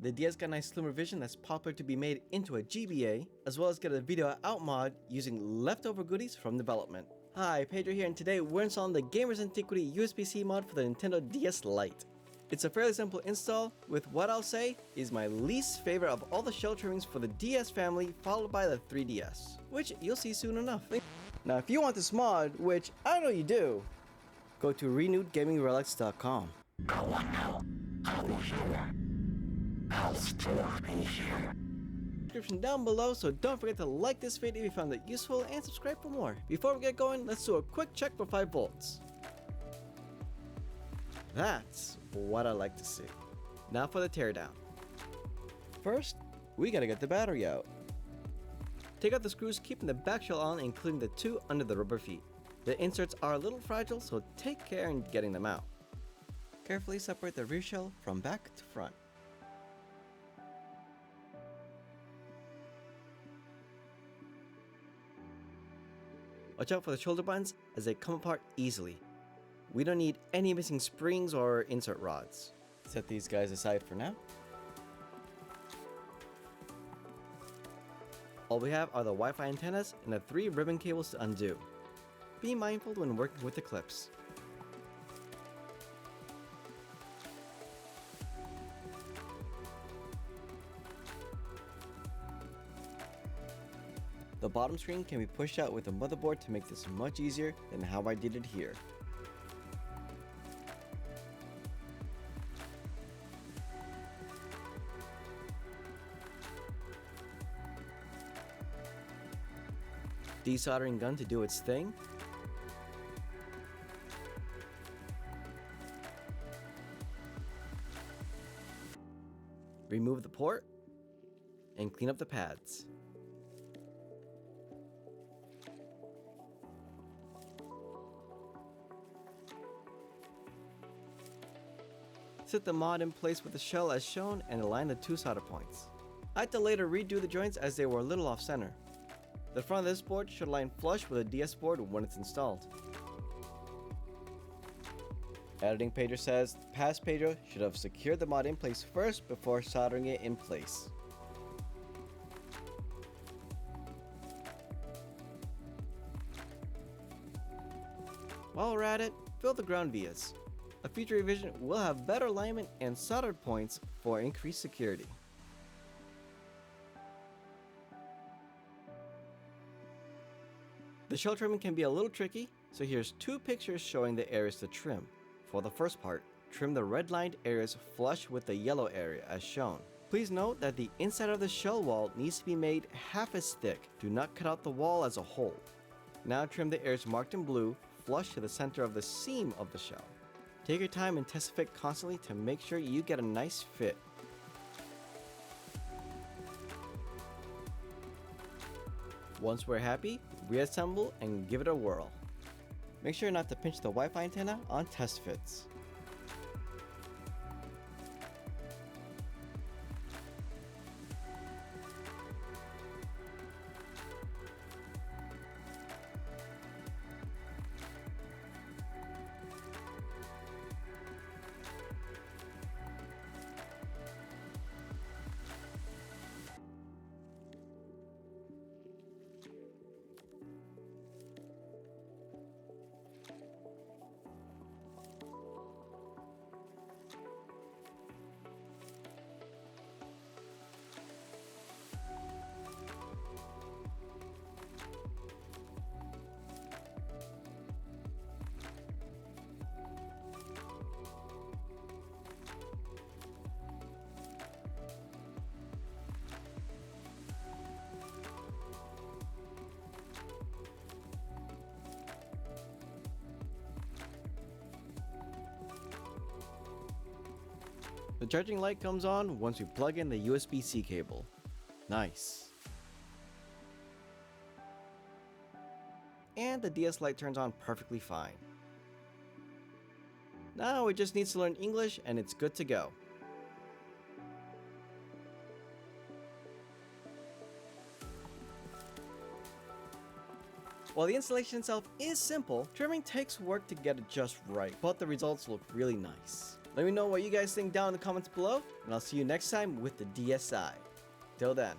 The DS got a nice slim revision that's popular to be made into a GBA, as well as get a video out mod using leftover goodies from development. Hi, Pedro here, and today we're installing the Gamer's Antiquity USB-C mod for the Nintendo DS Lite. It's a fairly simple install with what I'll say is my least favorite of all the shell trimmings for the DS family, followed by the 3DS, which you'll see soon enough. Now if you want this mod, which I know you do, go to renewedgamingrelics.com. Go on now, I'll be here. I'll still be here. Description down below, so don't forget to like this video if you found it useful and subscribe for more. Before we get going, let's do a quick check for 5 volts. That's what I like to see. Now for the teardown. First, we gotta get the battery out. Take out the screws, keeping the back shell on, including the 2 under the rubber feet. The inserts are a little fragile, so take care in getting them out. Carefully separate the rear shell from back to front. Watch out for the shoulder buttons as they come apart easily. We don't need any missing springs or insert rods. Set these guys aside for now. All we have are the Wi-Fi antennas and the 3 ribbon cables to undo. Be mindful when working with the clips. The bottom screen can be pushed out with the motherboard to make this much easier than how I did it here. Desoldering gun to do its thing. Remove the port and clean up the pads. Set the mod in place with the shell as shown and align the 2 solder points. I had to later redo the joints as they were a little off center. The front of this board should line flush with the DS board when it's installed. Editing Pedro says, past Pedro should have secured the mod in place first before soldering it in place. While we're at it, fill the ground vias. A future revision will have better alignment and soldered points for increased security. The shell trimming can be a little tricky, so here's 2 pictures showing the areas to trim. For the first part, trim the red-lined areas flush with the yellow area as shown. Please note that the inside of the shell wall needs to be made half as thick. Do not cut out the wall as a whole. Now trim the areas marked in blue flush to the center of the seam of the shell. Take your time and test fit constantly to make sure you get a nice fit. Once we're happy, reassemble and give it a whirl. Make sure not to pinch the Wi-Fi antenna on test fits. The charging light comes on once we plug in the USB-C cable. Nice. And the DS Lite turns on perfectly fine. Now it just needs to learn English and it's good to go. While the installation itself is simple, trimming takes work to get it just right, but the results look really nice. Let me know what you guys think down in the comments below, and I'll see you next time with the DSi. Till then.